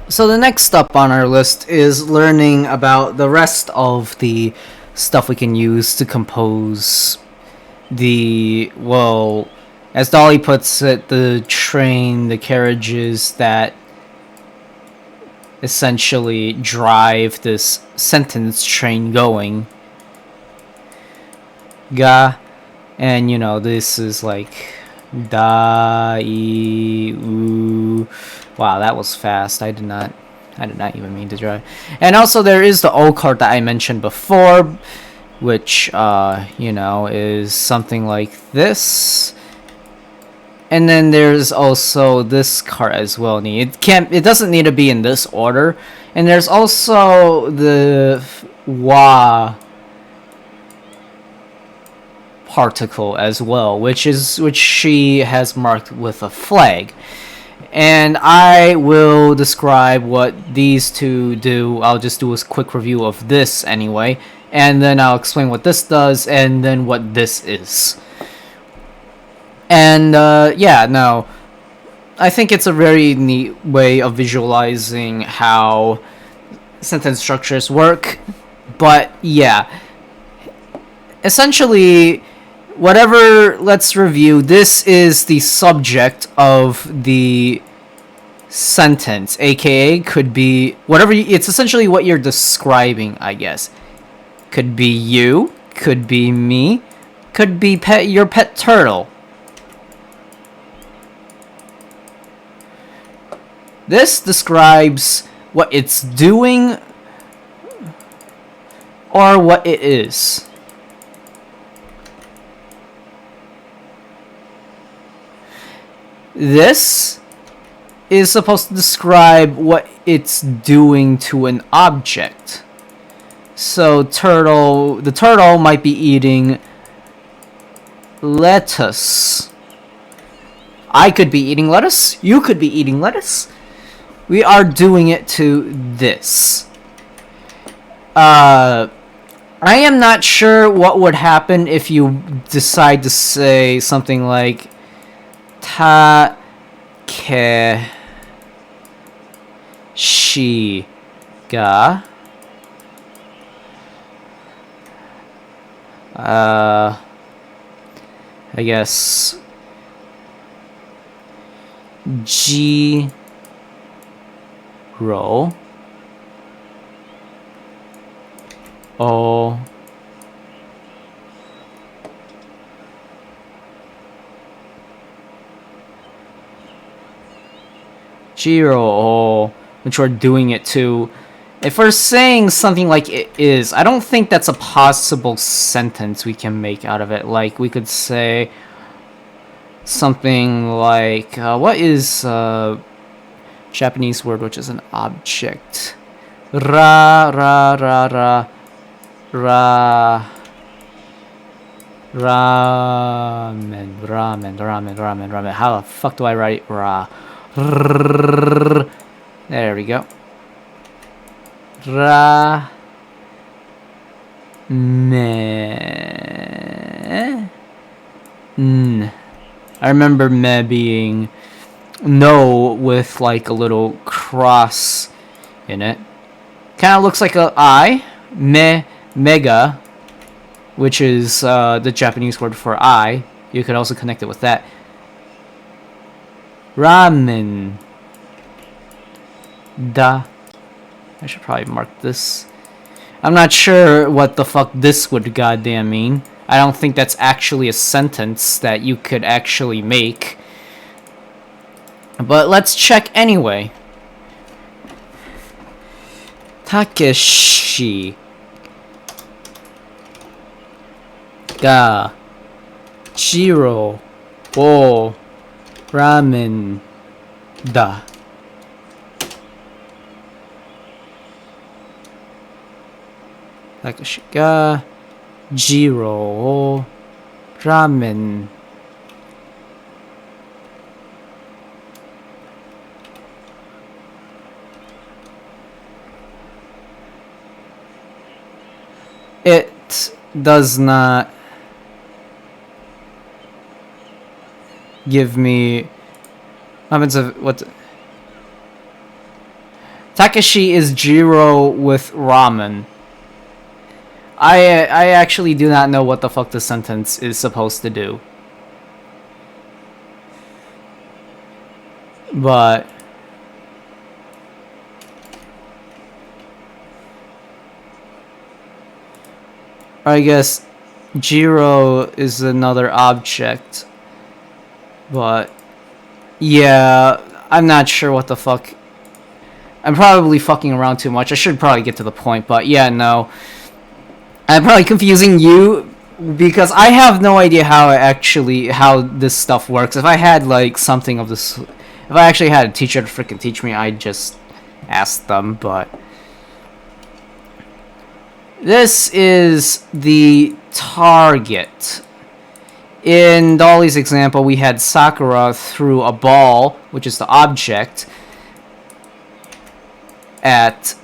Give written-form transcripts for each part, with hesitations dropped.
So the next up on our list is learning about the rest of the stuff we can use to compose the, well, as Dolly puts it, the train, the carriages that essentially drive this sentence train going. Ga, and you know, this is like da, I, u. Wow, that was fast. I did not even mean to drive. And also there is the O card that I mentioned before, which you know, is something like this. And then there's also this card as well. It doesn't need to be in this order. And there's also the wa particle as well, which she has marked with a flag. And I will describe what these two do. I'll just do a quick review of this anyway, and then I'll explain what this does and then what this is. And yeah, no, I think it's a very neat way of visualizing how sentence structures work. But yeah, essentially, let's review. This is the subject of the sentence, aka could be whatever. It's essentially what you're describing, I guess. Could be you, could be me, could be your pet turtle. This describes what it's doing or what it is. This is supposed to describe what it's doing to an object. So the turtle might be eating lettuce. I could be eating lettuce. You could be eating lettuce. We are doing it to this. I am not sure what would happen if you decide to say something like ta ke shi ga I guess ji ro o Jiro, which we're doing it to. If we're saying something like it is, I don't think that's a possible sentence we can make out of it. Like, we could say something like, what is Japanese word which is an object? Ramen. How the fuck do I write ra? There we go. Ra me. I remember me being no with like a little cross in it. Kind of looks like a I. Mega, which is the Japanese word for I. You could also connect it with that. Ramen. Da. I should probably mark this. I'm not sure what the fuck this would goddamn mean. I don't think that's actually a sentence that you could actually make. But let's check anyway. Takeshi ga Jiro wo ramen da. Takeshi ga Jiro wo ramen. It does not give me what Takeshi is Jiro with ramen. I actually do not know what the fuck this sentence is supposed to do. But I guess Jiro is another object. But yeah, I'm not sure what the fuck. I'm probably fucking around too much. I should probably get to the point, but yeah, no. I'm probably confusing you because I have no idea how this stuff works. If I had like something of this, if I actually had a teacher to freaking teach me, I'd just ask them, but this is the target. In Dolly's example, we had Sakura threw a ball, which is the object, at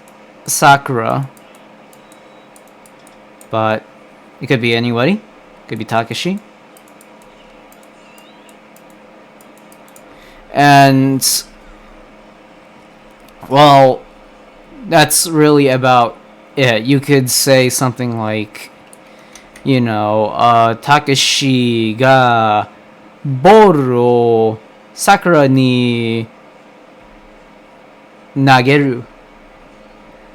Sakura. But it could be anybody. It could be Takeshi. And, well, that's really about it. You could say something like, you know, Takeshi ga boru o Sakura ni nageru,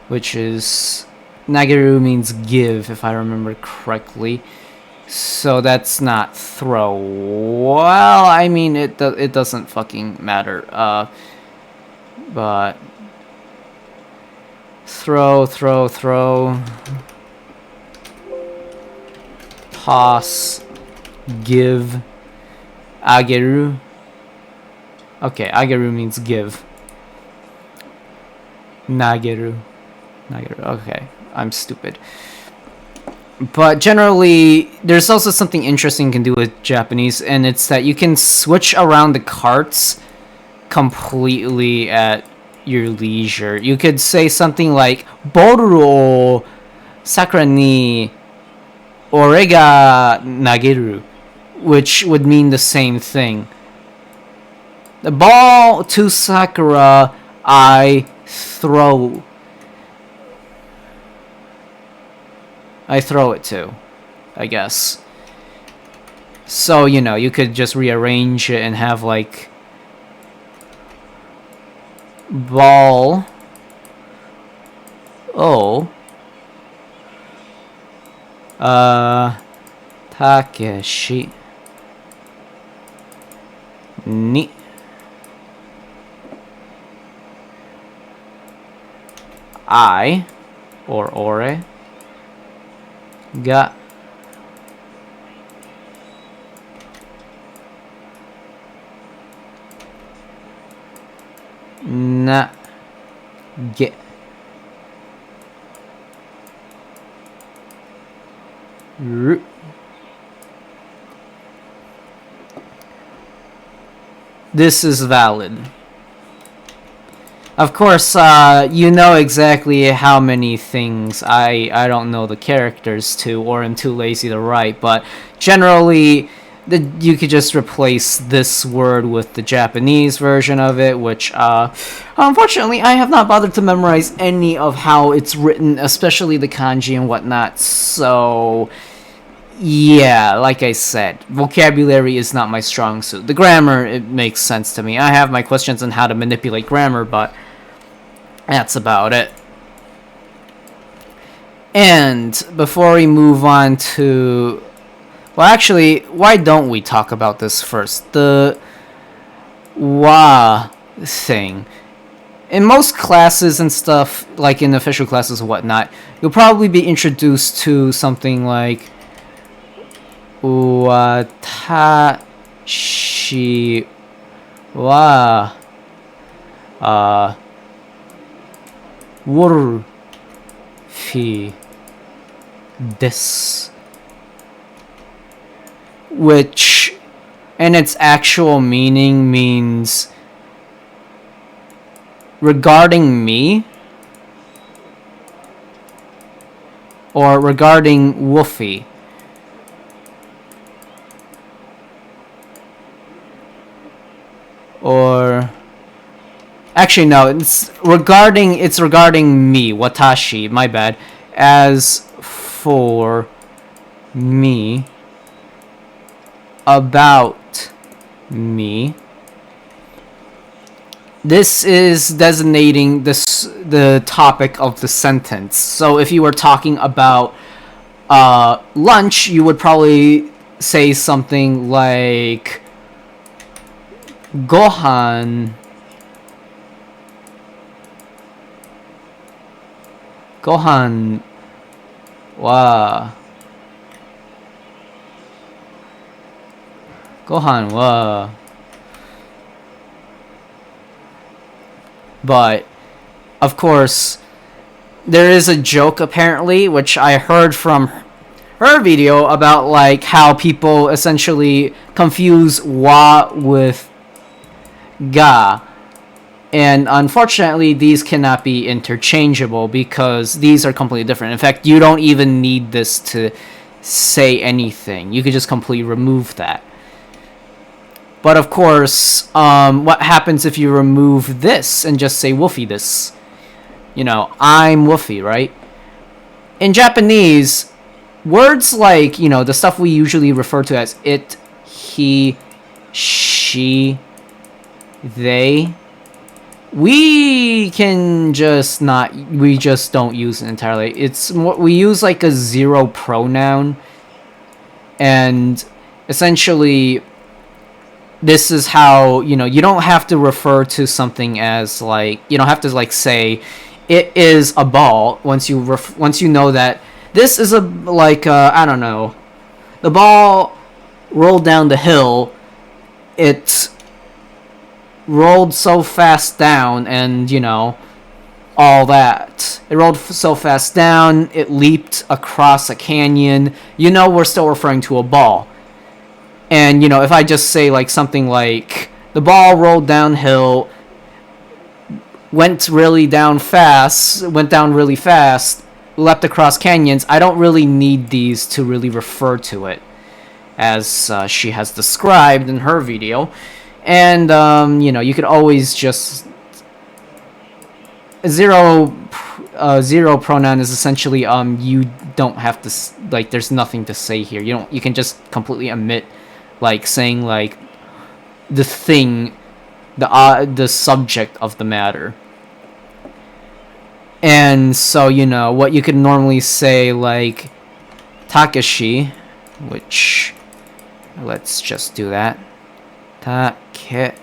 which is nageru means give, if I remember correctly. So that's not throw. Well, I mean it doesn't fucking matter. But throw. Toss, give, ageru. Okay, ageru means give. Nageru. Okay, I'm stupid. But generally, there's also something interesting you can do with Japanese, and it's that you can switch around the carts completely at your leisure. You could say something like, Boru o Sakura ni ore ga nageru, which would mean the same thing. The ball to Sakura, I throw. I throw it to, I guess. So, you know, you could just rearrange it and have, like, ball. Oh. Takeshi. Ni. I, or ore, ga na ge ru. This is valid. Of course, you know exactly how many things I don't know the characters to, or am too lazy to write, but generally, you could just replace this word with the Japanese version of it, which, unfortunately, I have not bothered to memorize any of how it's written, especially the kanji and whatnot, so yeah, like I said, vocabulary is not my strong suit. The grammar, it makes sense to me. I have my questions on how to manipulate grammar, but that's about it. And before we move on to... Well, actually, why don't we talk about this first? The wa thing. In most classes and stuff, like in official classes and whatnot, you'll probably be introduced to something like Watashi wa Wolfie desu, which in its actual meaning means regarding me, or regarding Wolfie. Or Actually, no. It's regarding me. Watashi. My bad. As for me, about me. This is designating the topic of the sentence. So if you were talking about lunch, you would probably say something like gohan. Gohan wa. Gohan wa. But of course, there is a joke apparently, which I heard from her video about like how people essentially confuse wa with ga. And unfortunately, these cannot be interchangeable because these are completely different. In fact, you don't even need this to say anything. You could just completely remove that. But of course, what happens if you remove this and just say woofy this? You know, I'm woofy, right? In Japanese, words like, you know, the stuff we usually refer to as it, he, she, they, we just don't use it entirely. It's more, we use like a zero pronoun, and essentially this is how, you know, you don't have to refer to something as like, you don't have to like say it is a ball once you know that this is a like I don't know, the ball rolled down the hill, it rolled so fast down, and you know, all that. It rolled so fast down, it leaped across a canyon. You know, we're still referring to a ball. And, you know, if I just say, like, something like, the ball rolled downhill, went down really fast, leapt across canyons, I don't really need these to really refer to it, as she has described in her video. And, you know, you could always just... Zero pronoun is essentially, you don't have to, like, there's nothing to say here. You can just completely omit, like, saying, like, the thing, the subject of the matter. And so, you know, what you could normally say, like, Takeshi, which, let's just do that. Takeshi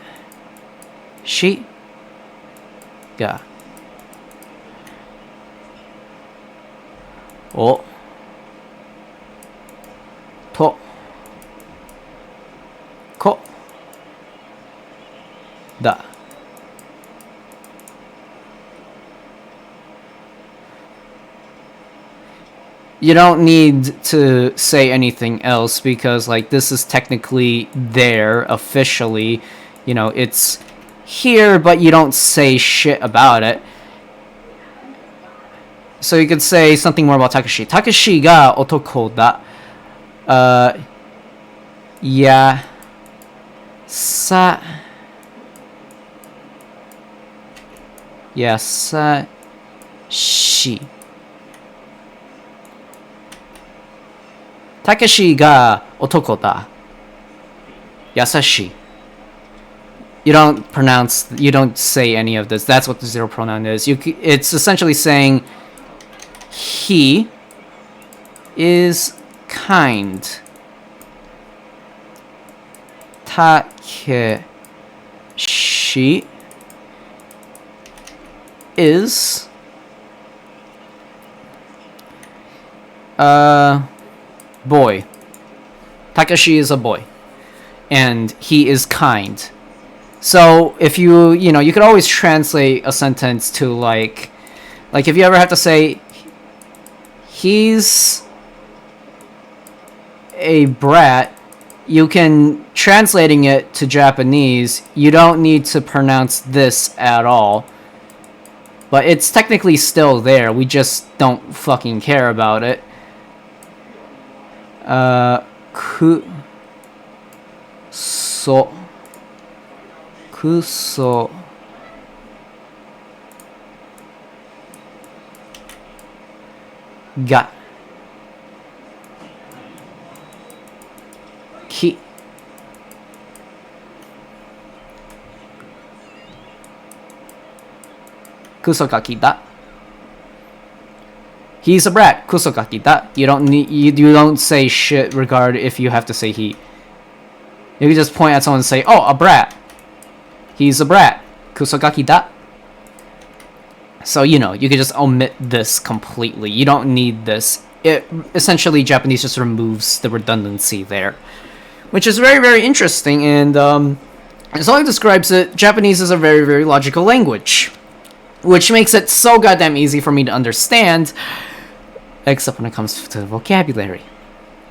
ga o to ko da. You don't need to say anything else because, like, this is technically there officially. You know, it's here, but you don't say shit about it. So you could say something more about Takeshi. Takeshi ga otoko da. Ya sa shi. Takeshi ga otoko da. Yasashi. You don't say any of this. That's what the zero pronoun is. It's essentially saying he is kind. Takeshi is boy. Takeshi is a boy, and he is kind. So if you know, you could always translate a sentence to like if you ever have to say he's a brat, you can, translating it to Japanese, you don't need to pronounce this at all. But it's technically still there. We just don't fucking care about it. Kuso がきkuso ga kita. He's a brat. Kuso ga kita. You don't say shit regard if you have to say he. You can just point at someone and say, "Oh, a brat. He's a brat. Kuso ga kita." So, you know, you can just omit this completely. You don't need this. Essentially, Japanese just removes the redundancy there, which is very, very interesting. And as Ollie describes it, Japanese is a very, very logical language, which makes it so goddamn easy for me to understand, except when it comes to vocabulary,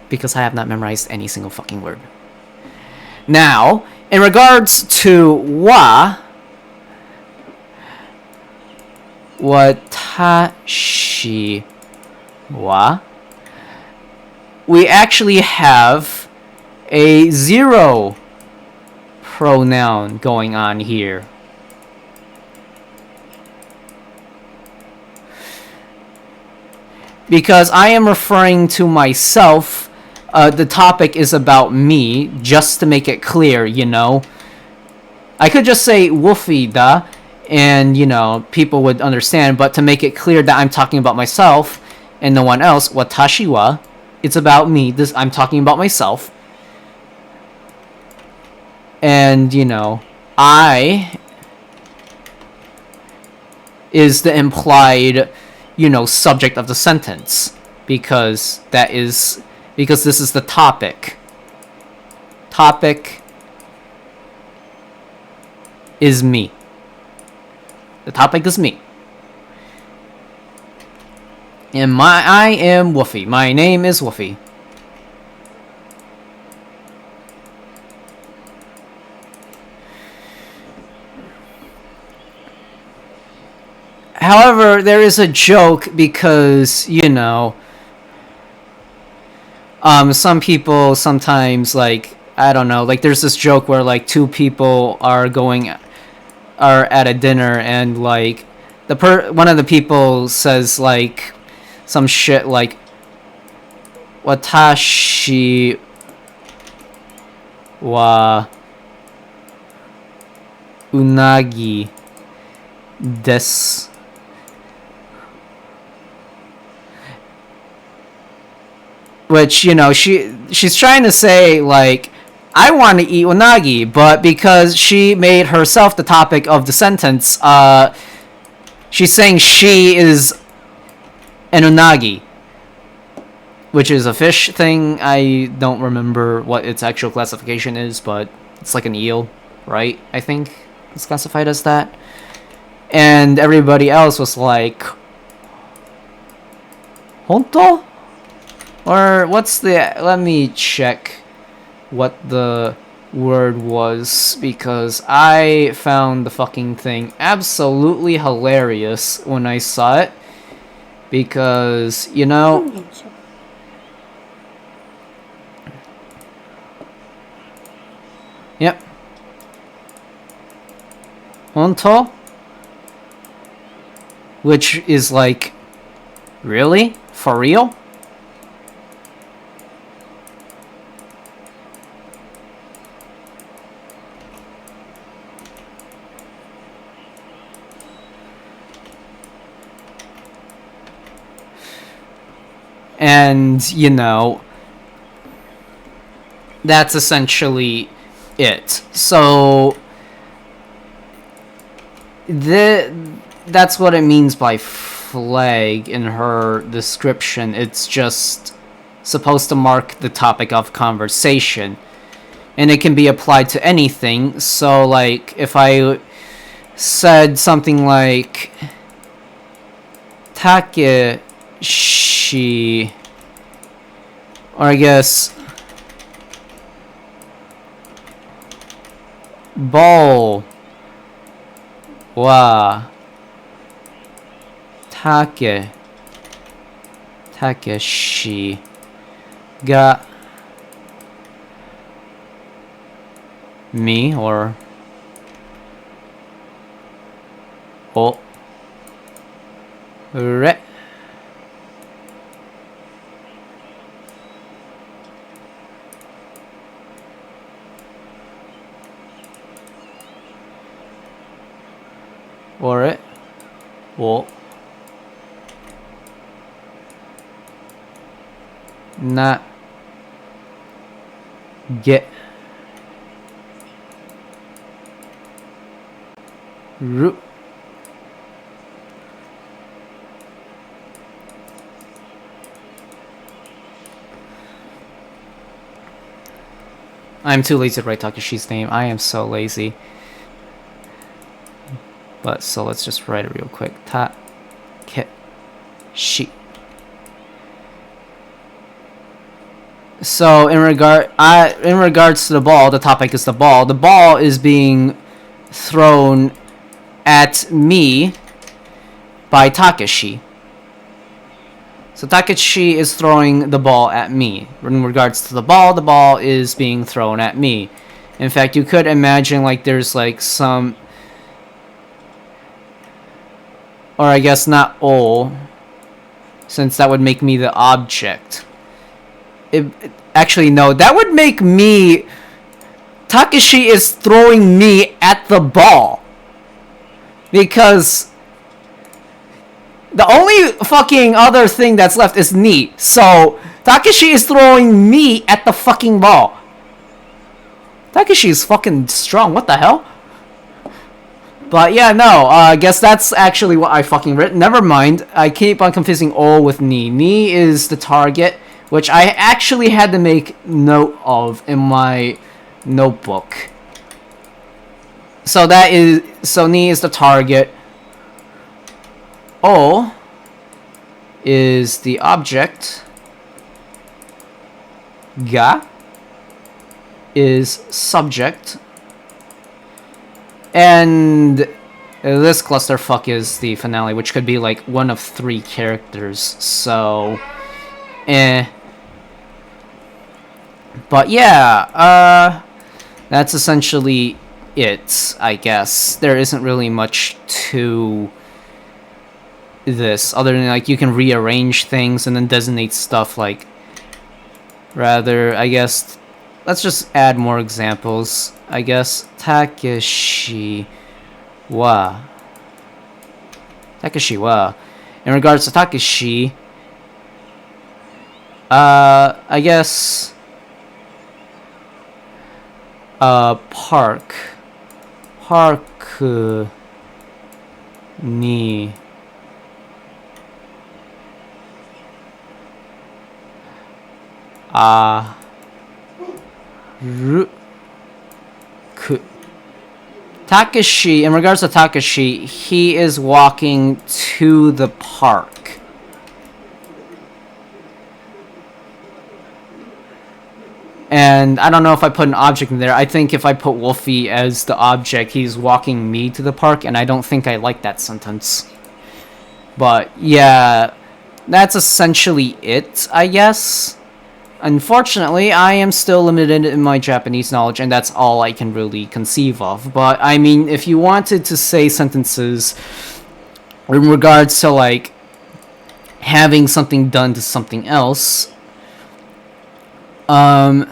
because I have not memorized any single fucking word. Now, in regards to wa, watashi wa, we actually have a zero pronoun going on here. Because I am referring to myself, the topic is about me, just to make it clear, you know. I could just say Wolfie da, and, you know, people would understand, but to make it clear that I'm talking about myself and no one else, watashi wa, it's about me. I'm talking about myself. And, you know, I is the implied, you know, subject of the sentence, because this is the topic. Topic is me. The topic is me. And I am Woofy. My name is Woofy. However, there is a joke because, you know, some people sometimes, like, I don't know, like, there's this joke where, like, two people are at a dinner, and, like, one of the people says, like, some shit like, watashi wa unagi desu. Which, you know, she's trying to say, like, I want to eat unagi, but because she made herself the topic of the sentence, she's saying she is an unagi, which is a fish thing. I don't remember what its actual classification is, but it's like an eel, right? I think it's classified as that. And everybody else was like, Honto? Or what's the... Let me check what the word was, because I found the fucking thing absolutely hilarious when I saw it. Because, you know... Yep. Honto? Which is like... Really? For real? And, you know, that's essentially it. So, that's what it means by flag in her description. It's just supposed to mark the topic of conversation. And it can be applied to anything. So, like, if I said something like, Takeshi, or I guess Ball wa Takeshi ga me, or o re Wo. Na. Get. Ru. I'm too lazy to write Takeshi's name. I am so lazy. But so let's just write it real quick. Takeshi. So in regards to the ball, the topic is the ball. The ball is being thrown at me by Takeshi. So Takeshi is throwing the ball at me. In regards to the ball is being thrown at me. In fact, you could imagine like there's like some, or I guess not all, since that would make me the object. Actually, no, that would make me... Takeshi is throwing me at the ball. Because the only fucking other thing that's left is ni. So, Takeshi is throwing me at the fucking ball. Takeshi is fucking strong, what the hell? But yeah, no, I guess that's actually what I fucking written. Never mind, I keep on confusing O with ni. Ni is the target, which I actually had to make note of in my notebook. So ni is the target. O is the object. Ga is subject. And this clusterfuck is the finale, which could be like one of 3 characters. So, But yeah, that's essentially it, I guess. There isn't really much to this, other than like you can rearrange things and then designate stuff like... Rather, I guess... Let's just add more examples. I guess Takeshi wa. In regards to Takeshi, I guess park ni Takeshi, in regards to Takeshi, he is walking to the park. And I don't know if I put an object in there. I think if I put Wolfie as the object, he's walking me to the park, and I don't think I like that sentence. But yeah, that's essentially it, I guess. Unfortunately, I am still limited in my Japanese knowledge, and that's all I can really conceive of. But, I mean, if you wanted to say sentences in regards to, like, having something done to something else, I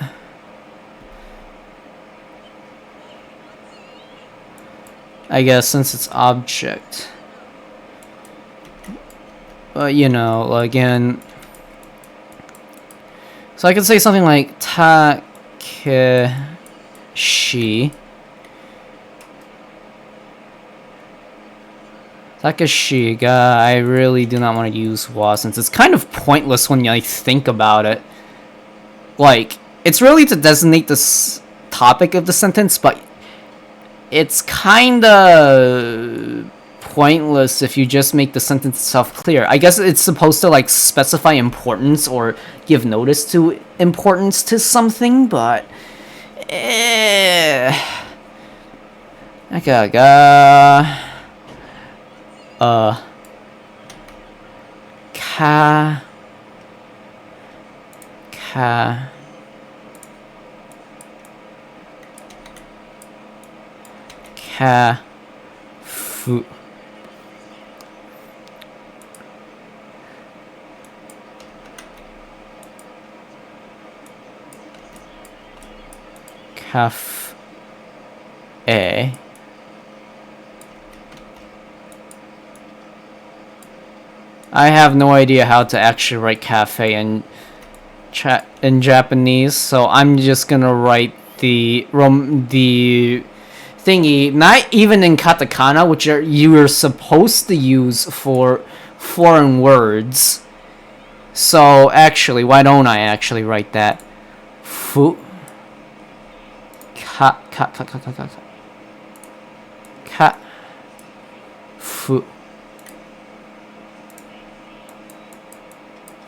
guess since it's object, you know, again... So I could say something like Takeshi. Takeshi ga, I really do not want to use wa since it's kind of pointless when you think about it. Like, it's really to designate the topic of the sentence, but it's kinda pointless if you just make the sentence itself clear. I guess it's supposed to like specify importance or give notice to importance to something, but fu cafe I have no idea how to actually write cafe in Japanese, so I'm just gonna write the thingy, not even in katakana, which you are supposed to use for foreign words. So actually, why don't I actually write that? Fu ka ka ka ka ka ka ka fu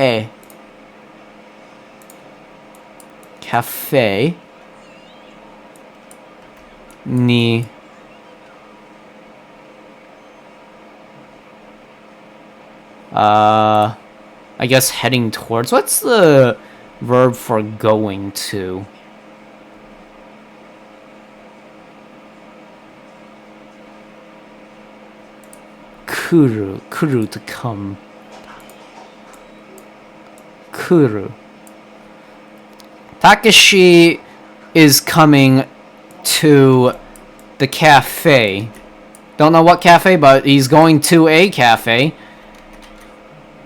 e cafe ni I guess heading towards. What's the verb for going to? Kuru. Kuru, to come. Kuru. Takeshi is coming to the cafe. Don't know what cafe, but he's going to a cafe.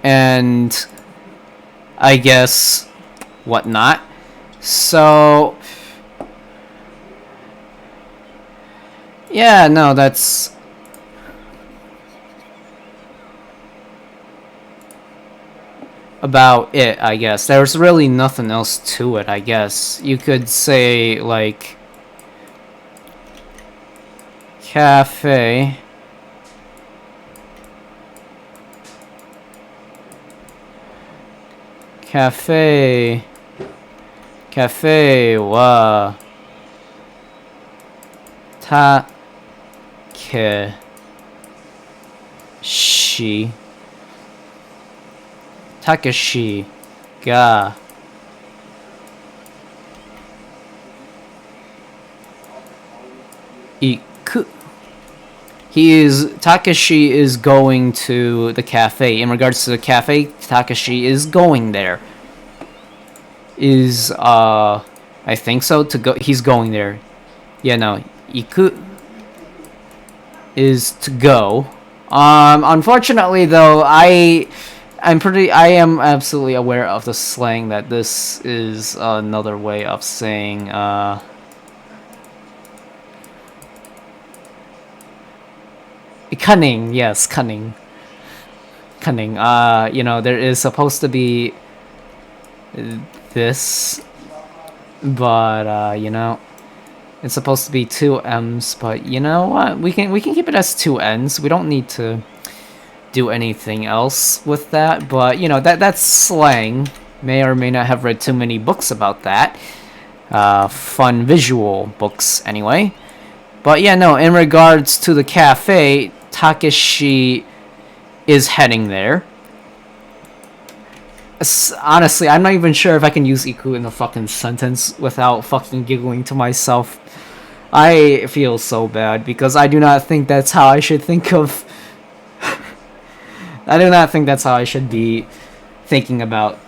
And I guess whatnot. So yeah, no, that's about it, I guess. There's really nothing else to it, I guess. You could say, like, cafe. Cafe wa Takeshi ga iku. Takeshi is going to the cafe. In regards to the cafe, Takeshi is going there. I think so, to go. He's going there. Yeah, no. Iku is to go. Unfortunately though, I am absolutely aware of the slang that this is another way of saying cunning. Yes, cunning. You know, there is supposed to be this, but you know, it's supposed to be 2 M's, but you know what? We can keep it as 2 N's. We don't need to do anything else with that, but you know, that's slang. May or may not have read too many books about that. Fun visual books anyway. But yeah, no, in regards to the cafe, Takeshi is heading there. Honestly, I'm not even sure if I can use iku in a fucking sentence without fucking giggling to myself. I feel so bad because I do not think that's how I should think of... I do not think that's how I should be thinking about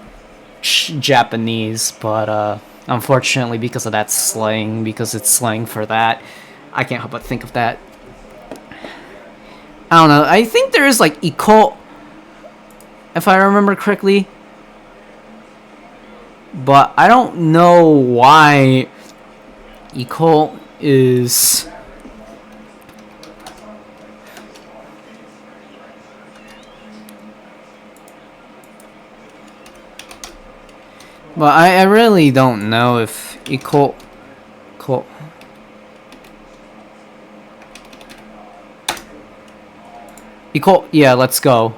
Japanese, but unfortunately, because of that slang, because it's slang for that, I can't help but think of that. I don't know, I think there is like iko, if I remember correctly, but I don't know why iko is... But I really don't know if iko... Iko, yeah, let's go.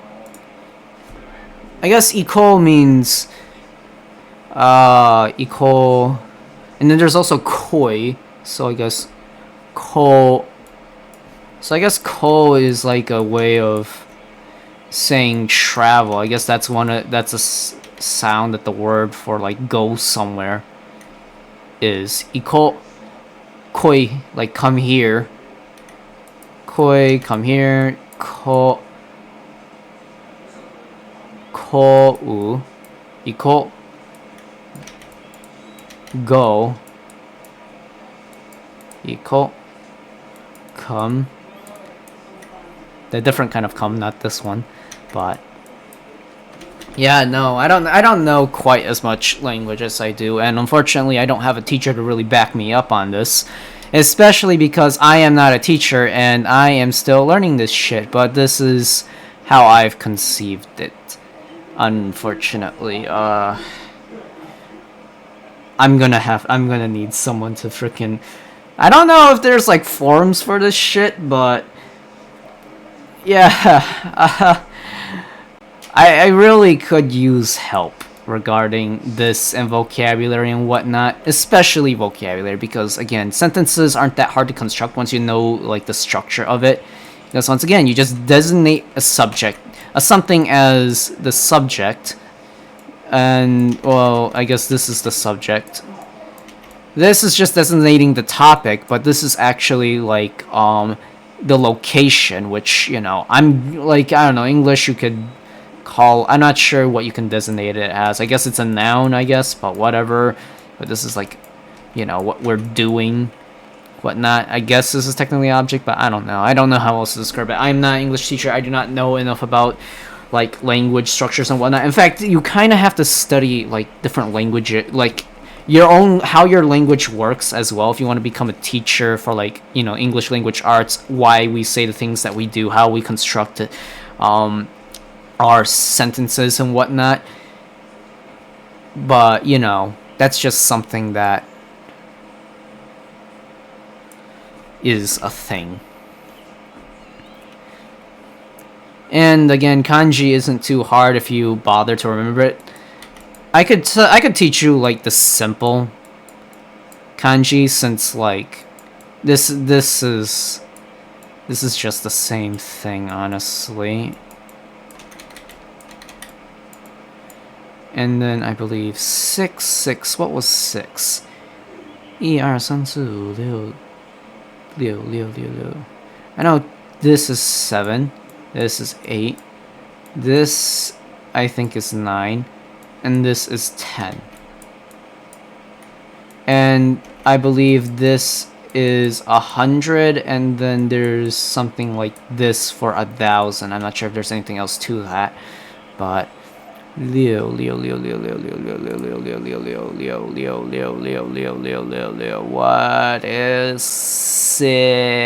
I guess iko means iko, and then there's also koi, so I guess ko. So I guess ko is like a way of saying travel. I guess that's that's a sound that the word for like go somewhere is. Iko, koi, like come here. Koi, come here. Ko u, iko, go, iko, come. The different kind of come, not this one, but Yeah, no, I don't know quite as much language as I do, and unfortunately I don't have a teacher to really back me up on this. Especially because I am not a teacher and I am still learning this shit, but this is how I've conceived it. Unfortunately, I'm gonna need someone to freaking. I don't know if there's like forums for this shit, but yeah, I really could use help regarding this and vocabulary and whatnot, especially vocabulary, because again, sentences aren't that hard to construct once you know like the structure of it. Because once again, you just designate a subject, a something as the subject, and well, I guess this is the subject. This is just designating the topic, but this is actually like the location, which I'm like I don't know English you could call. I'm not sure what you can designate it as. I guess it's a noun, I guess, but whatever. But this is like what we're doing, whatnot. I guess this is technically an object, but I don't know. I don't know how else to describe it. I'm not an English teacher. I do not know enough about like language structures and whatnot. In fact, you kind of have to study like different languages, like your own how your language works as well if you want to become a teacher for like English language arts, why we say the things that we do, how we construct it, our sentences and whatnot. But that's just something that is a thing. And again, kanji isn't too hard if you bother to remember it. I could teach you like the simple kanji, since like this is just the same thing, honestly. And then I believe 6. What was 6? 1 2 3 4 5 6 6 I know this is 7. This is 8. This I think is 9. And this is 10. And I believe this is 100, and then there's something like this for 1,000. I'm not sure if there's anything else to that, but Leo, what is 6?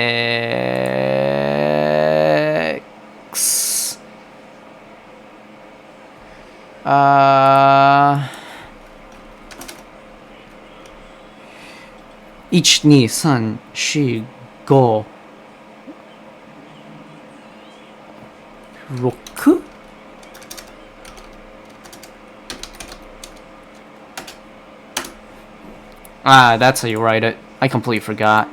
1 2 3 4 5 6? That's how you write it. I completely forgot.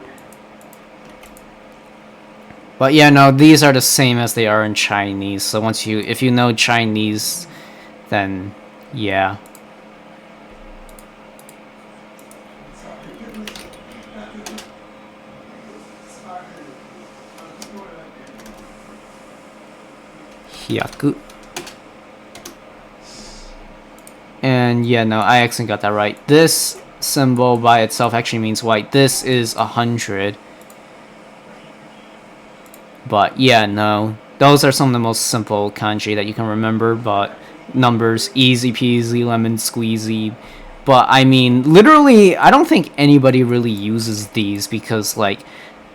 But yeah, no, these are the same as they are in Chinese. So if you know Chinese, then yeah. Hyaku. And yeah, no, I actually got that right. This symbol by itself actually means white. This is 100. But yeah, no, those are some of the most simple kanji that you can remember. But numbers, easy peasy, lemon squeezy. But I mean, literally, I don't think anybody really uses these because like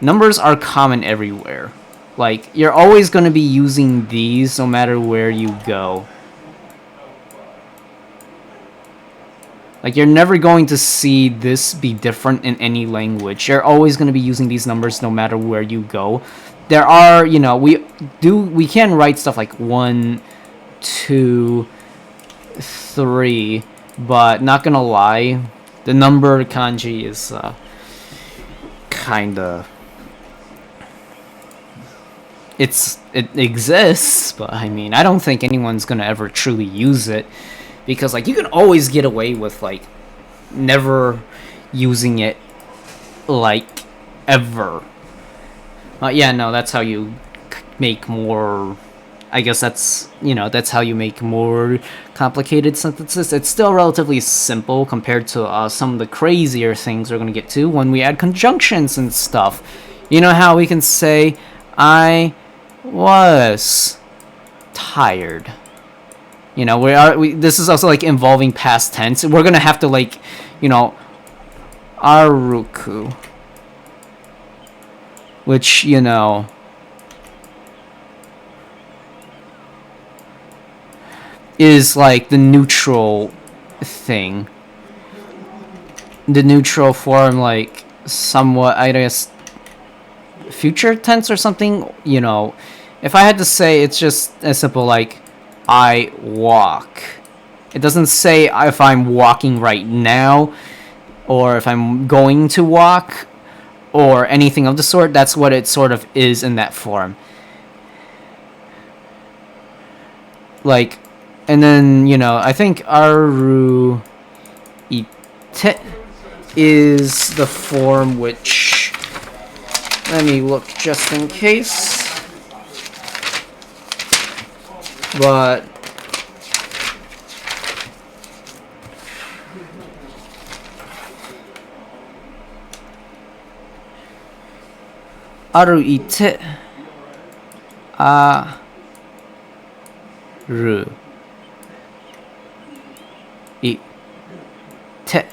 numbers are common everywhere. Like you're always going to be using these no matter where you go. Like, you're never going to see this be different in any language. You're always going to be using these numbers no matter where you go. There are, we can write stuff like 1, 2, 3, but not gonna lie, the number kanji is kinda... It exists, but I mean, I don't think anyone's gonna ever truly use it. Because, like, you can always get away with, like, never using it, like, ever. Yeah, no, that's how you make more... I guess that's, that's how you make more complicated sentences. It's still relatively simple compared to some of the crazier things we're going to get to when we add conjunctions and stuff. You know how we can say, I was tired. You know, this is also like involving past tense. We're gonna have to like, you know, aruku, which, you know, is like the neutral thing. The neutral form, like somewhat, I guess, future tense or something. You know, if I had to say, it's just as simple like I walk. It doesn't say if I'm walking right now or if I'm going to walk or anything of the sort. That's what it sort of is in that form. Like, and then, you know, I think aru ite is the form which, let me look just in case, but aru ite aru ite,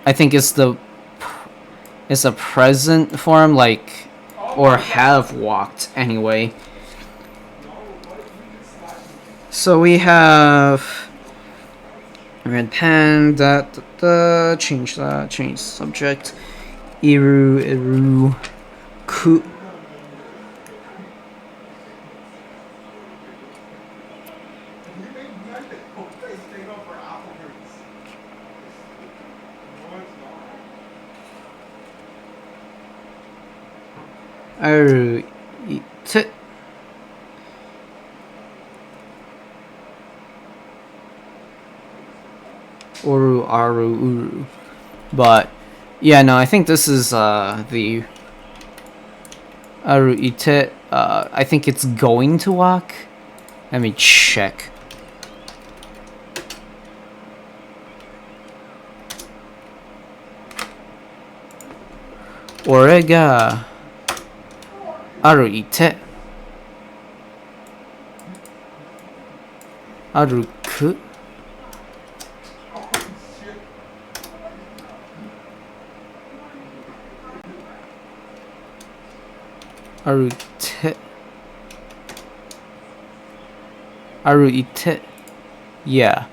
I think it's a present form, like, or have walked anyway. So we have red pen, change subject, iru, ku. Aru ite aru uru. But yeah, no, I think this is the aru ite. I think it's going to walk. Let me check. Ore ga aru ite aruku aru ite, yeah.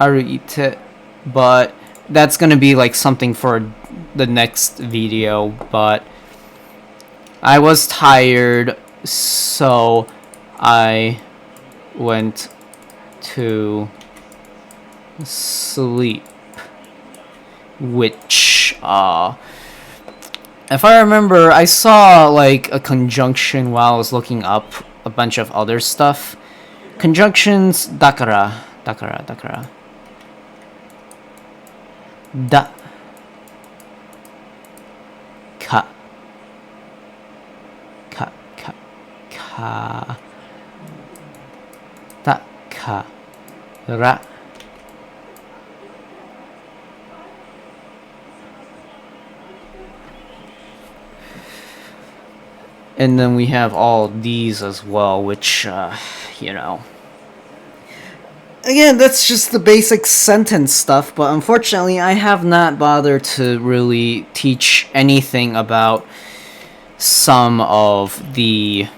Aru ite, but that's gonna be like something for the next video. But I was tired, so I went to sleep, which if I remember, I saw like a conjunction while I was looking up a bunch of other stuff. Conjunctions, dakara da ka da ka ra. And then we have all these as well, which, you know. Again, that's just the basic sentence stuff, but unfortunately I have not bothered to really teach anything about some of the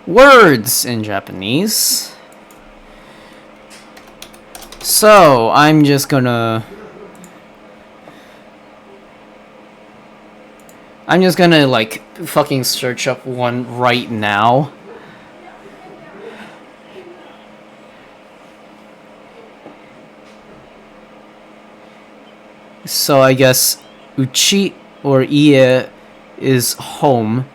words in Japanese. So, I'm just gonna like fucking search up one right now. So I guess uchi or ie is home.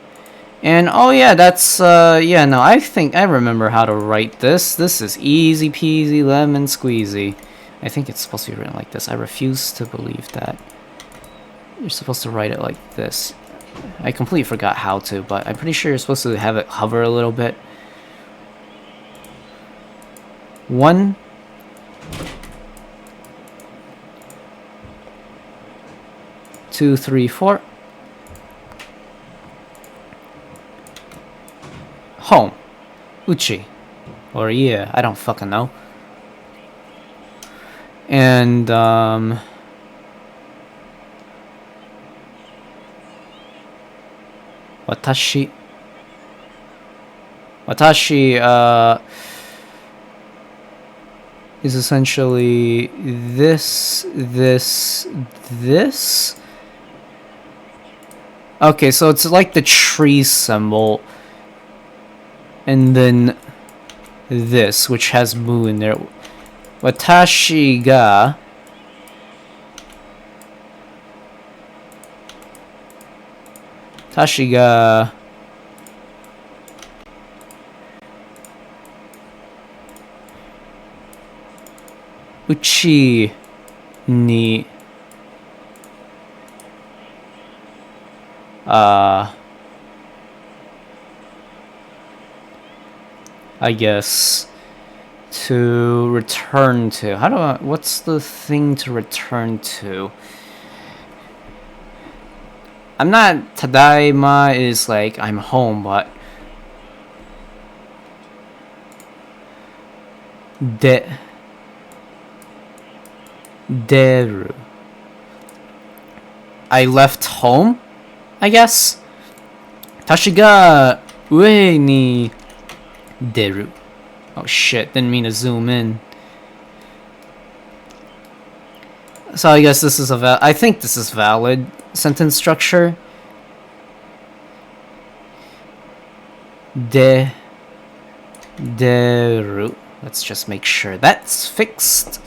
And oh yeah, that's yeah, no, I think I remember how to write this. This is easy peasy lemon squeezy. I think it's supposed to be written like this. I refuse to believe that. You're supposed to write it like this. I completely forgot how to, but I'm pretty sure you're supposed to have it hover a little bit. 1, 2, 3, 4. home. Uchi. Or yeah, I don't fucking know. And, Watashi, is essentially this. Okay, so it's like the tree symbol. And then this, which has mu in there. Watashi ga uchi ni I guess to return to. How do I, what's the thing to return to? I'm not, tadaima is like I'm home, but deru. I left home, I guess. Tashi ga ue ni deru. Oh shit, didn't mean to zoom in. So I guess this is I think this is valid sentence structure. Deru. Let's just make sure that's fixed.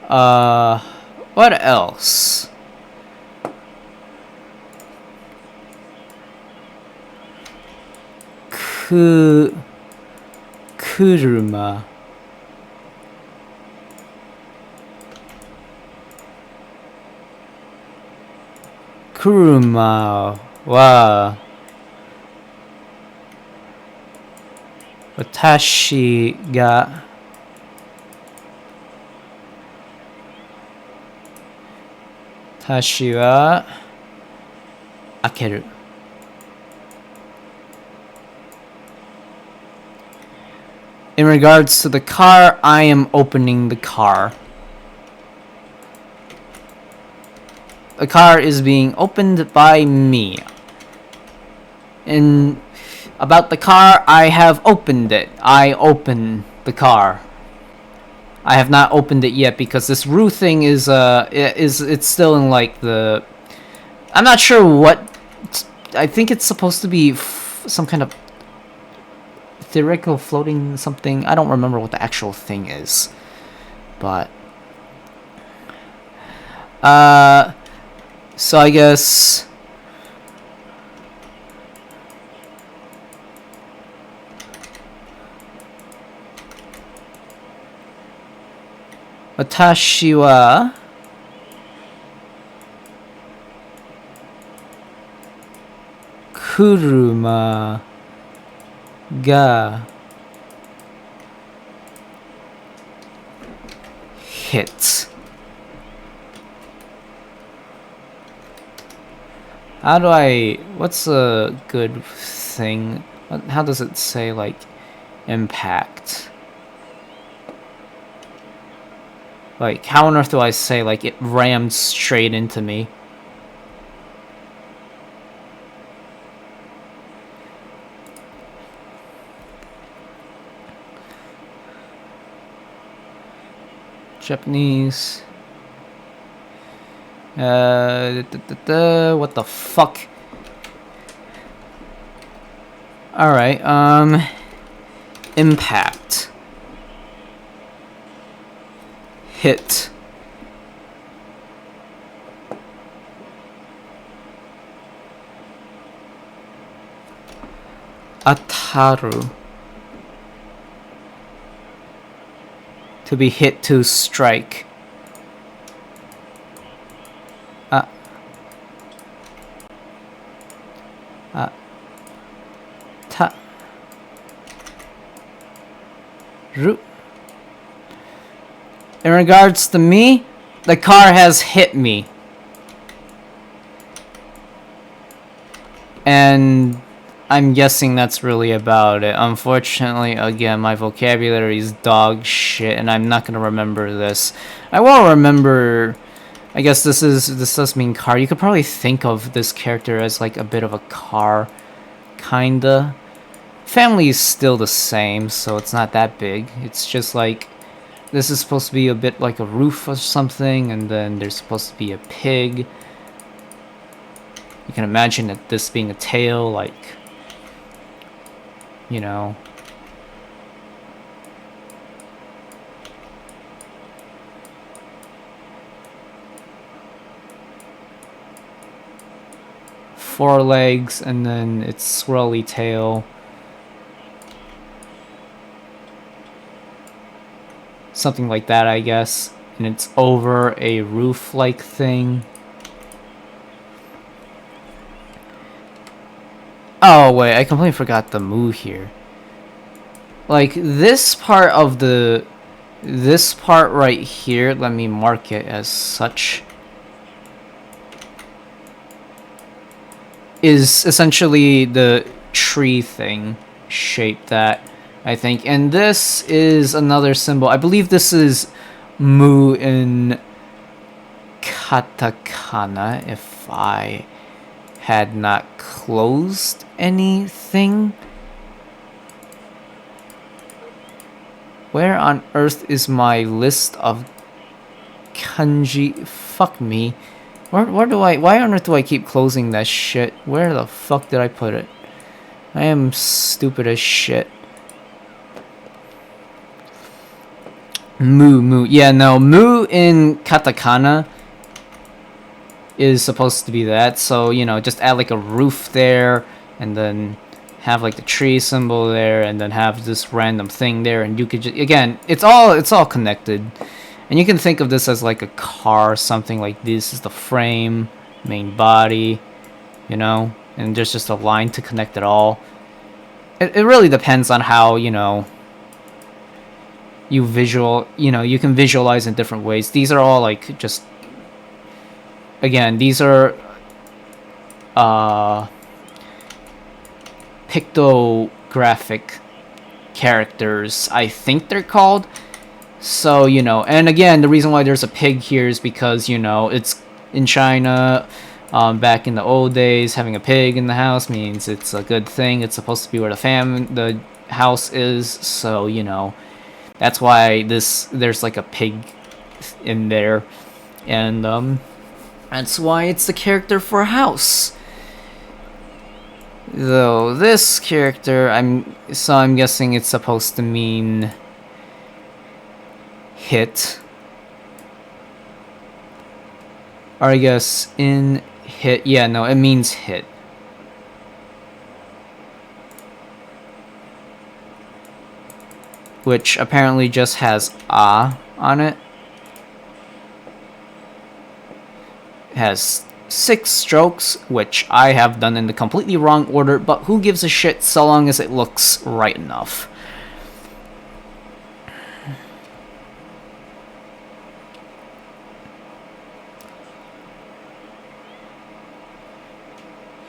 What else? Kuruma. Kuruma wa watashi ga tashi wa akeru. In regards to the car, I am opening the car. The car is being opened by me. And about the car, I have opened it. I open the car. I have not opened it yet because this Ru thing is it's still in like the. I'm not sure what. I think it's supposed to be some kind of theoretical floating something. I don't remember what the actual thing is, but so I guess watashi wa kuruma ga hit. How do I, what's a good thing? How does it say, like, impact? Like, how on earth do I say, like, it rammed straight into me? Japanese. What the fuck? Alright, impact. Hit. Ataru. To be hit, to strike. In regards to me, the car has hit me. And I'm guessing that's really about it. Unfortunately, again, my vocabulary is dog shit, and I'm not gonna remember this. I will remember. I guess this does mean car. You could probably think of this character as like a bit of a car, kinda. Family is still the same, so it's not that big. It's just like this is supposed to be a bit like a roof or something, and then there's supposed to be a pig. You can imagine that this being a tail, like, you know. Four legs, and then its swirly tail. Something like that, I guess. And it's over a roof-like thing. Oh, wait, I completely forgot the moo here. Like, this part of the... This part right here, let me mark it as such, is essentially the tree thing shape that, I think. And this is another symbol. I believe this is moo in katakana, if I had not closed anything. Where on earth is my list of kanji? Fuck me. Where do I... Why on earth do I keep closing that shit? Where the fuck did I put it? I am stupid as shit. Moo. Yeah, no. Moo in katakana is supposed to be that. So, you know, just add like a roof there, and then have like the tree symbol there, and then have this random thing there, and you could just... Again, it's all connected. And you can think of this as like a car, something like this is the frame, main body, you know, and there's just a line to connect it all. It really depends on how, you know, you can visualize in different ways. These are all like just, again, these are pictographic characters, I think they're called. So, you know, and again, the reason why there's a pig here is because, you know, it's in China, back in the old days, having a pig in the house means it's a good thing. It's supposed to be where the house is, so, you know, that's why there's like a pig in there, and, that's why it's the character for a house. Though, this character, I'm guessing it's supposed to mean hit, or I guess in hit. Yeah, no, it means hit. Which apparently just has ah on it. It has 6 strokes, which I have done in the completely wrong order, but who gives a shit so long as it looks right enough.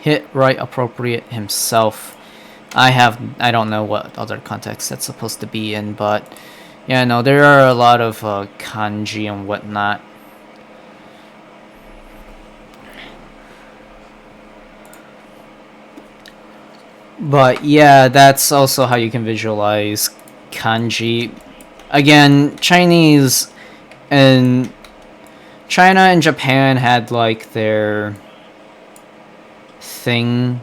Hit, right, appropriate, himself. I don't know what other context that's supposed to be in, but yeah, no, there are a lot of kanji and whatnot. But yeah, that's also how you can visualize kanji. Again, Chinese and China and Japan had like their thing,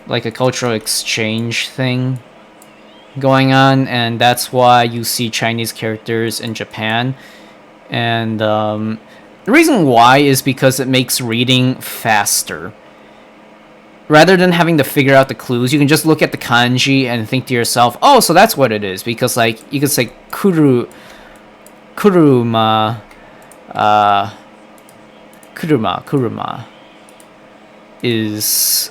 like a cultural exchange thing going on, and that's why you see Chinese characters in Japan. And the reason why is because it makes reading faster. Rather than having to figure out the clues, you can just look at the kanji and think to yourself, oh, so that's what it is. Because, like, you could say kuruma, kuruma is...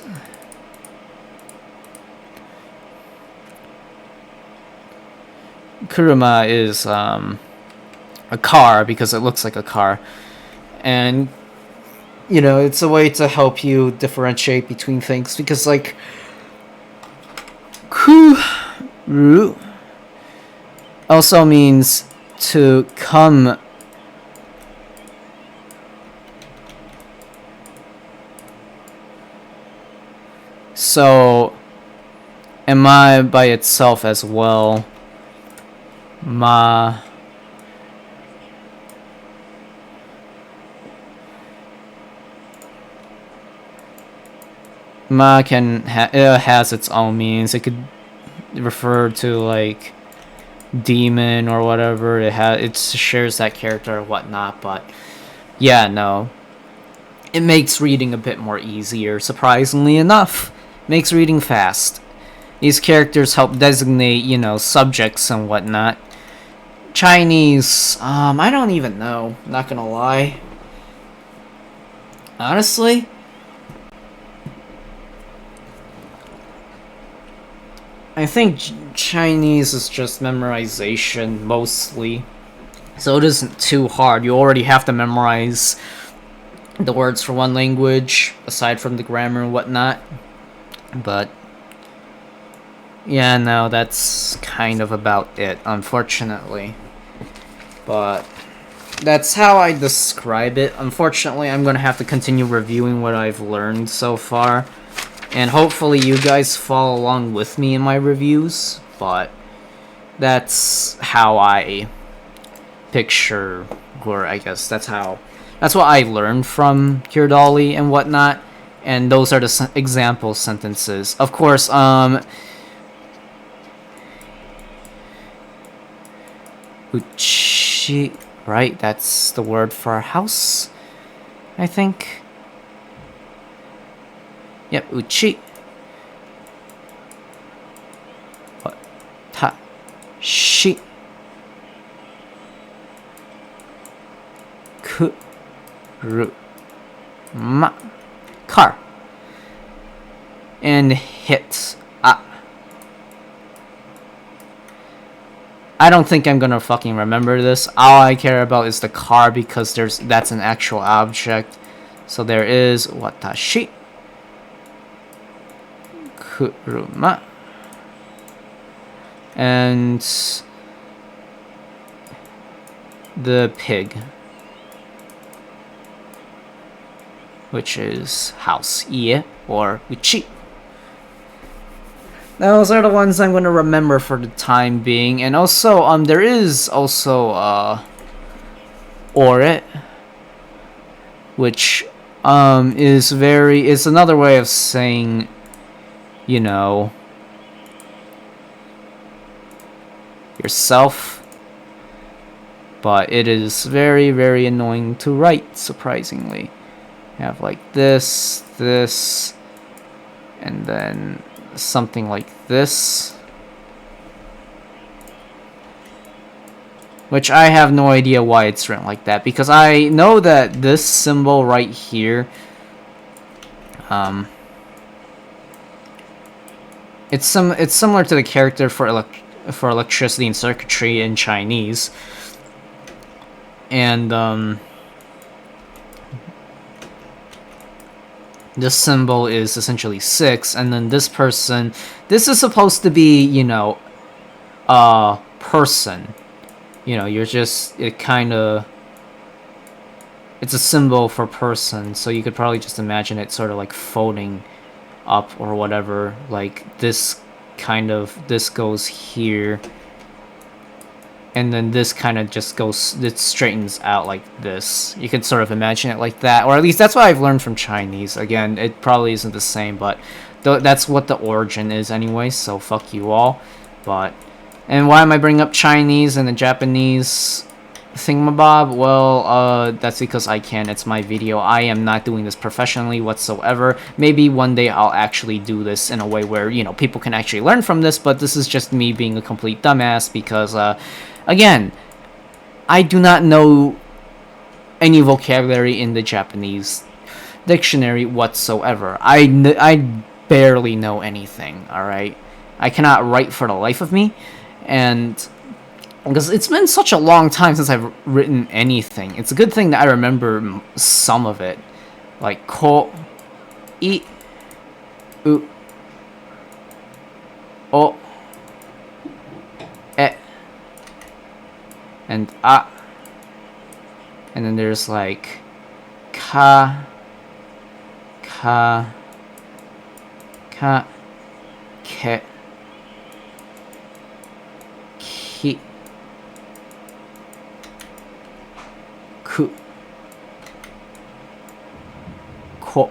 Kuruma is a car because it looks like a car. And you know, it's a way to help you differentiate between things, because like kuru also means to come. So am I by itself as well. Ma can it has its own meanings. It could refer to like demon or whatever. It shares that character or whatnot. But yeah, no, it makes reading a bit more easier. Surprisingly enough, makes reading fast. These characters help designate, you know, subjects and whatnot. Chinese, I don't even know. Not gonna lie. Honestly, I think Chinese is just memorization mostly, so it isn't too hard. You already have to memorize the words for one language, aside from the grammar and whatnot. But yeah, no, that's kind of about it, unfortunately. But that's how I describe it. Unfortunately, I'm gonna have to continue reviewing what I've learned so far, and hopefully you guys follow along with me in my reviews. But that's how I picture, or I guess that's what I learned from Kirdali and whatnot. And those are the example sentences. Of course, uchi, right? That's the word for house, I think. Yep, uchi. Ta, shi, kuru, ma, car, and hit. I don't think I'm gonna fucking remember this. All I care about is the car, because that's an actual object. So there is watashi, kuruma, and the pig, which is house, ie, or uchi. Those are the ones I'm gonna remember for the time being. And also, there is also ore, which is another way of saying, you know, yourself. But it is very, very annoying to write, surprisingly. You have like this, and then something like this, which I have no idea why it's written like that, because I know that this symbol right here, it's similar to the character for electricity and circuitry in Chinese, and this symbol is essentially 6, and then this is supposed to be, you know, a person. You know, it's a symbol for person, so you could probably just imagine it sort of like folding up or whatever. Like this goes here, and then this kind of just it straightens out like this. You could sort of imagine it like that, or at least that's what I've learned from Chinese. Again, it probably isn't the same, but that's what the origin is anyway, so fuck you all. And why am I bringing up Chinese and the Japanese thingamabob? Well, that's because I can. It's my video. I am not doing this professionally whatsoever. Maybe one day I'll actually do this in a way where, you know, people can actually learn from this, but this is just me being a complete dumbass because, again, I do not know any vocabulary in the Japanese dictionary whatsoever. I barely know anything, alright? I cannot write for the life of me, and because it's been such a long time since I've written anything. It's a good thing that I remember some of it, like ko, I, u, o, e, and a. And then there's like ka, ka, ka, ke, ki, ku, ko.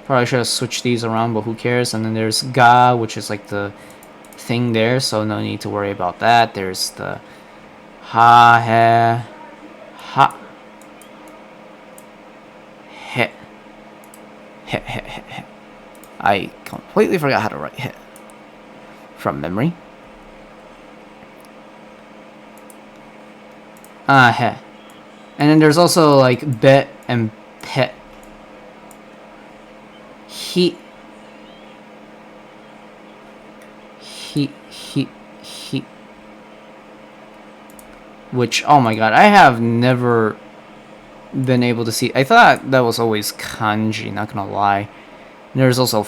Probably should have switched these around, but who cares? And then there's ga, which is like the thing there, so no need to worry about that. There's the ha, he, ha, he, he, he, he, he. I completely forgot how to write he from memory. Ah, he. And then there's also like be and pe. He, which, oh my god, I have never been able to see. I thought that was always kanji, not gonna lie. And there's also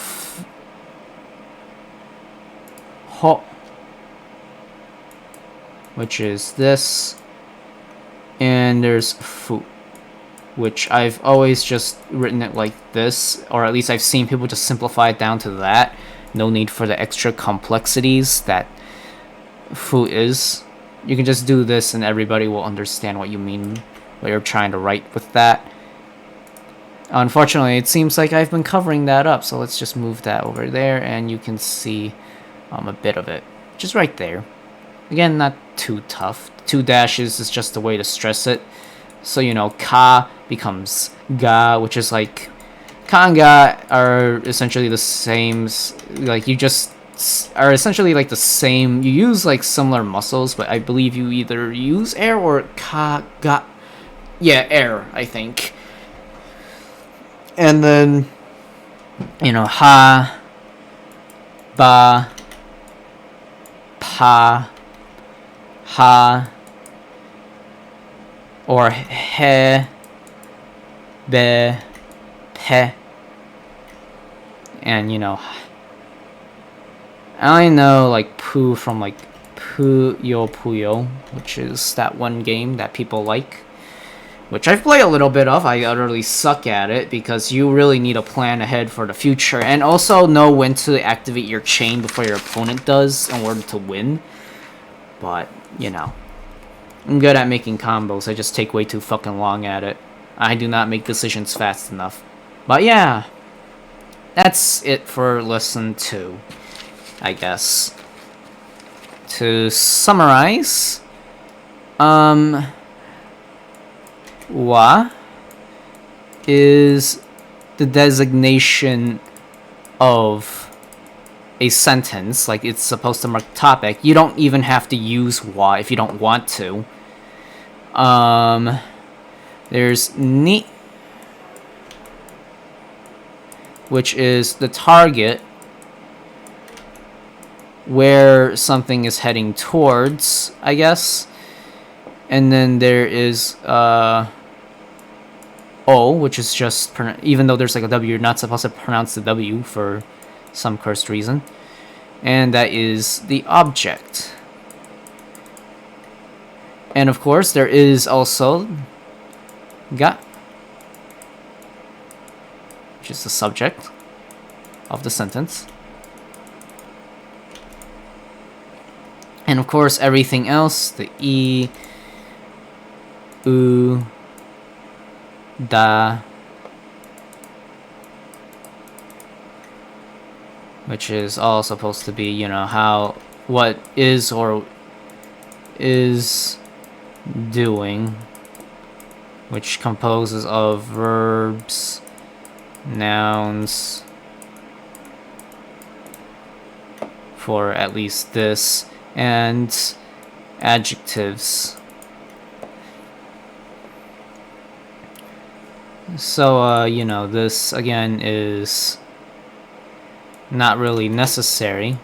ho, which is this. And there's fu, which I've always just written it like this, or at least I've seen people just simplify it down to that. No need for the extra complexities that fu is. You can just do this and everybody will understand what you mean, what you're trying to write with that. Unfortunately, it seems like I've been covering that up, so let's just move that over there and you can see a bit of it. Just right there. Again, not too tough. 2 dashes is just a way to stress it. So, you know, ka becomes ga, which is like, ka and ga are essentially the same, like you just are essentially like the same. You use like similar muscles, but I believe you either use air or ka, ga. Yeah, air, I think. And then, you know, ha, ba, pa, ha, or he, be, pe. And, you know, I only know like poo from like Puyo, which is that one game that people like, which I've played a little bit of. I utterly suck at it because you really need to plan ahead for the future and also know when to activate your chain before your opponent does in order to win. But, you know, I'm good at making combos. I just take way too fucking long at it. I do not make decisions fast enough. But yeah, that's it for lesson 2. I guess. To summarize, wa is the designation of a sentence, like it's supposed to mark topic. You don't even have to use wa if you don't want to. There's ni, which is the target, where something is heading towards, I guess. And then there is O, which is just, even though there's like a W, you're not supposed to pronounce the W for some cursed reason. And that is the object. And of course, there is also ga, which is the subject of the sentence. And of course, everything else, the I, U, da, which is all supposed to be, you know, how, what is or is doing, which composes of verbs, nouns, for at least this, and adjectives. So, you know, this again is not really necessary,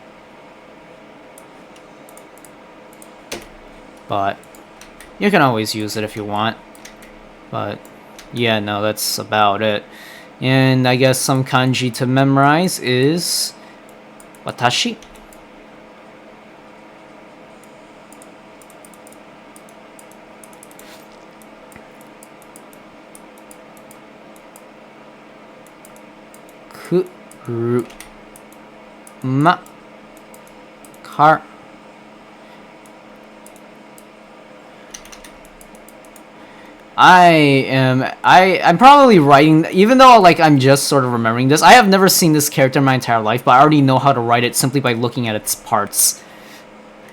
but you can always use it if you want. But yeah, no, that's about it. And I guess some kanji to memorize is watashi. Kuruma. Car. I'm probably writing, even though like I'm just sort of remembering this. I have never seen this character in my entire life, but I already know how to write it simply by looking at its parts.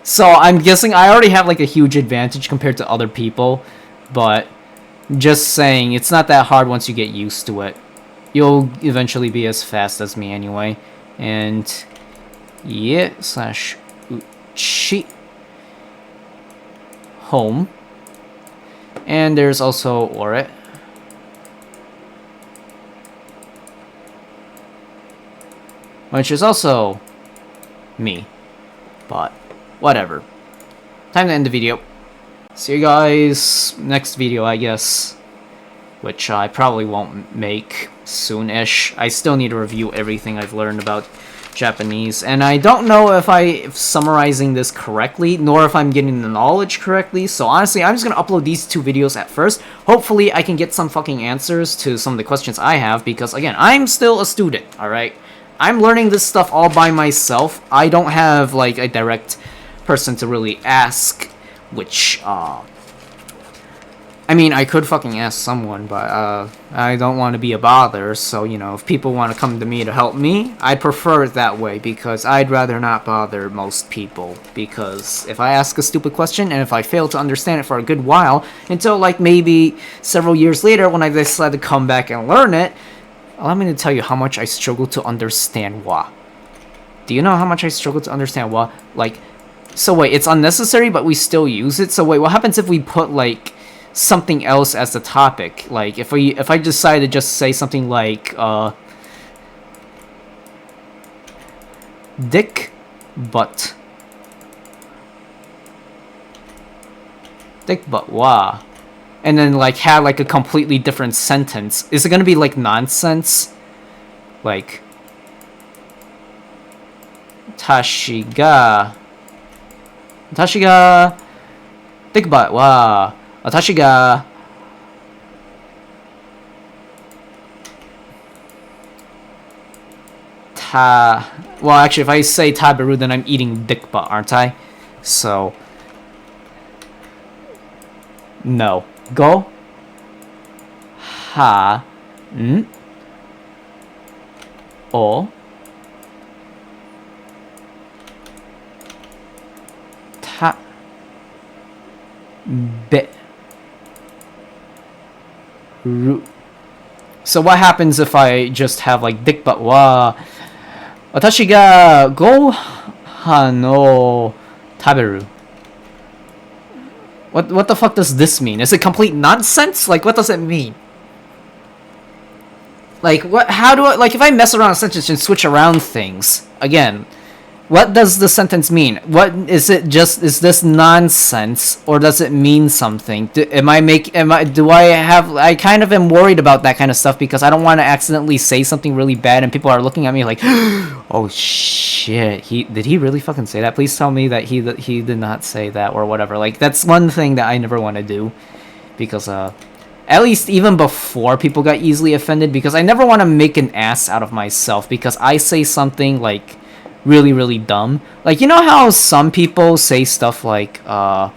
So I'm guessing I already have like a huge advantage compared to other people, but just saying, it's not that hard once you get used to it. You'll eventually be as fast as me anyway. And yeah, slash uchi. Home. And there's also ore. Which is also me. But whatever. Time to end the video. See you guys next video, I guess. Which I probably won't make soon-ish. I still need to review everything I've learned about Japanese, and I don't know if I'm summarizing this correctly, nor if I'm getting the knowledge correctly, so honestly, I'm just gonna upload these 2 videos at first. Hopefully, I can get some fucking answers to some of the questions I have, because again, I'm still a student, alright? I'm learning this stuff all by myself. I don't have, like, a direct person to really ask, which, I mean, I could fucking ask someone, but, I don't want to be a bother, so, you know, if people want to come to me to help me, I'd prefer it that way, because I'd rather not bother most people, because if I ask a stupid question, and if I fail to understand it for a good while, until, like, maybe several years later, when I decide to come back and learn it, allow me to tell you how much I struggle to understand wa. Do you know how much I struggle to understand wa? Like, so wait, it's unnecessary, but we still use it? So wait, what happens if we put, like, something else as the topic? Like, if I decide to just say something like, dick, butt. Dick, butt, wa. And then, like, have, like, a completely different sentence. Is it gonna be, like, nonsense? Like, Tashi ga, dick, butt, wa. 私が well, actually, if I say taberu, then I'm eating dick butt, aren't I? So, no. Go. Ha. N. O. Ta. Be. So what happens if I just have like dick butt wa watashi ga gohan o taberu? What the fuck does this mean? Is it complete nonsense? Like, what does it mean? Like, what, how do I, like, if I mess around a sentence and switch around things again, what does the sentence mean? What is it? Just, is this nonsense, or does it mean something? Do I kind of am worried about that kind of stuff, because I don't want to accidentally say something really bad and people are looking at me like, oh shit, did he really fucking say that? Please tell me that he did not say that, or whatever. Like, that's one thing that I never want to do, because at least even before people got easily offended, because I never want to make an ass out of myself because I say something like really, really dumb. Like, you know how some people say stuff like I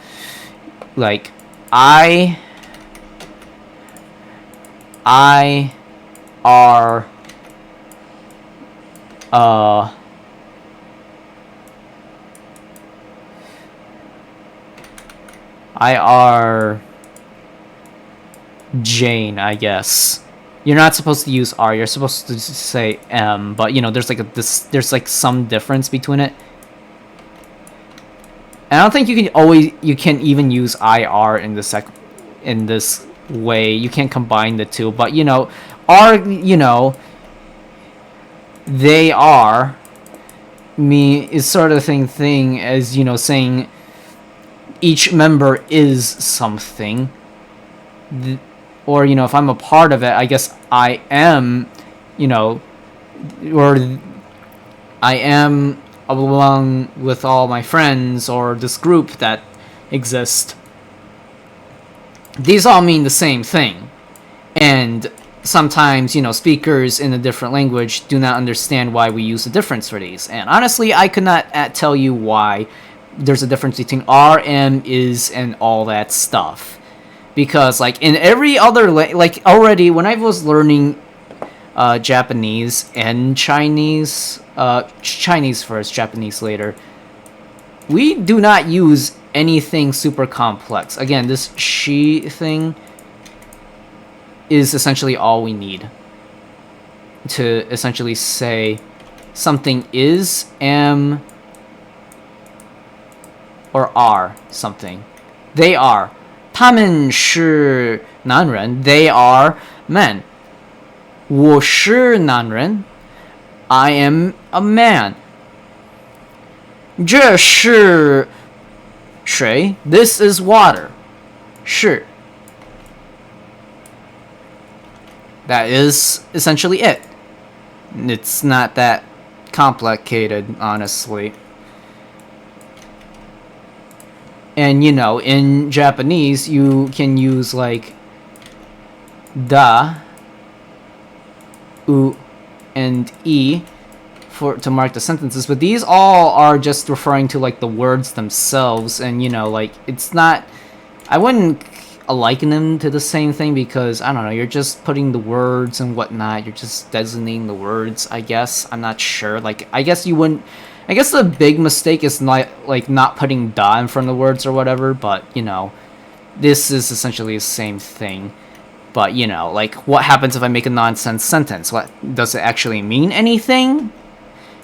are Jane, I guess. You're not supposed to use R. You're supposed to say M. But you know, there's like there's like some difference between it. And I don't think you can even use IR in this way. You can't combine the two. But you know, R. You know, they are is sort of the same thing as, you know, saying each member is something. or if I'm a part of it, I guess I am, or I am along with all my friends or this group that exist. These all mean the same thing. And sometimes, speakers in a different language do not understand why we use a difference for these. And honestly, I could not tell you why there's a difference between are, am, is, and all that stuff. Because, like, in every other, already, when I was learning Japanese and Chinese, Chinese first, Japanese later, we do not use anything super complex. Again, this she thing is essentially all we need to essentially say something is, am, or are something. They are. 他们是男人. They are men. 我是男人. I am a man. 这是水. This is water. 是. That is essentially it. It's not that complicated, honestly. And, in Japanese, you can use, like, da, u, and i to mark the sentences. But these all are just referring to, like, the words themselves. And, like, it's not... I wouldn't liken them to the same thing because, I don't know, you're just putting the words and whatnot. You're just designating the words, I guess. I'm not sure. Like, I guess you wouldn't... I guess the big mistake is not putting da in front of the words or whatever, but, this is essentially the same thing. But, like, what happens if I make a nonsense sentence? What does it actually mean anything?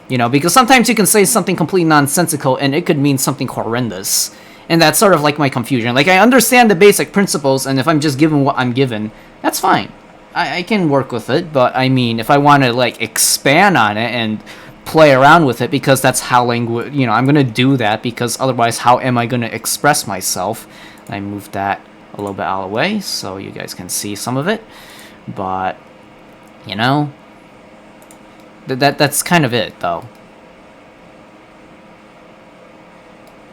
Because sometimes you can say something completely nonsensical and it could mean something horrendous. And that's sort of like my confusion. Like, I understand the basic principles, and if I'm just given what I'm given, that's fine. I can work with it, but I mean, if I want to, like, expand on it and play around with it, because that's how language, I'm going to do that, because otherwise how am I going to express myself? I moved that a little bit out of the way so you guys can see some of it, but that's kind of it, though.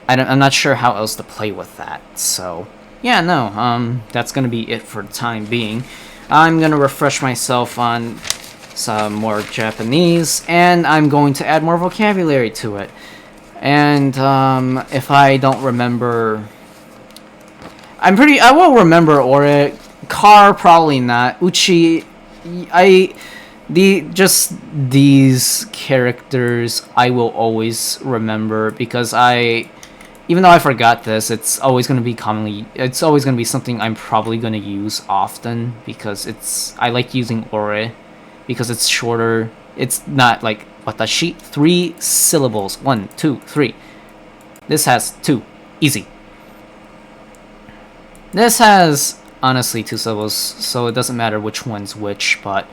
I'm not sure how else to play with that, so yeah, no, that's going to be it for the time being. I'm going to refresh myself on some more Japanese, and I'm going to add more vocabulary to it. And if I don't remember, I will remember ore. Car, probably not. Uchi, just these characters I will always remember, because even though I forgot this, it's always going to be something I'm probably going to use often, because I like using ore. Because it's shorter. It's not like watashi. 3 syllables. 1, 2, 3. This has 2. Easy. This has, honestly, 2 syllables, so it doesn't matter which one's which, but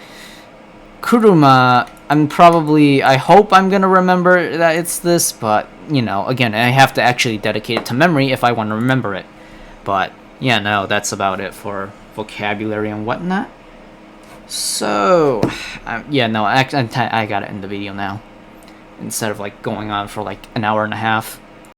kuruma, I hope I'm gonna remember that it's this, but, again, I have to actually dedicate it to memory if I want to remember it. But, yeah, no, that's about it for vocabulary and whatnot. So, yeah, no, I got to end the video now, instead of, like, going on for, like, an hour and a half.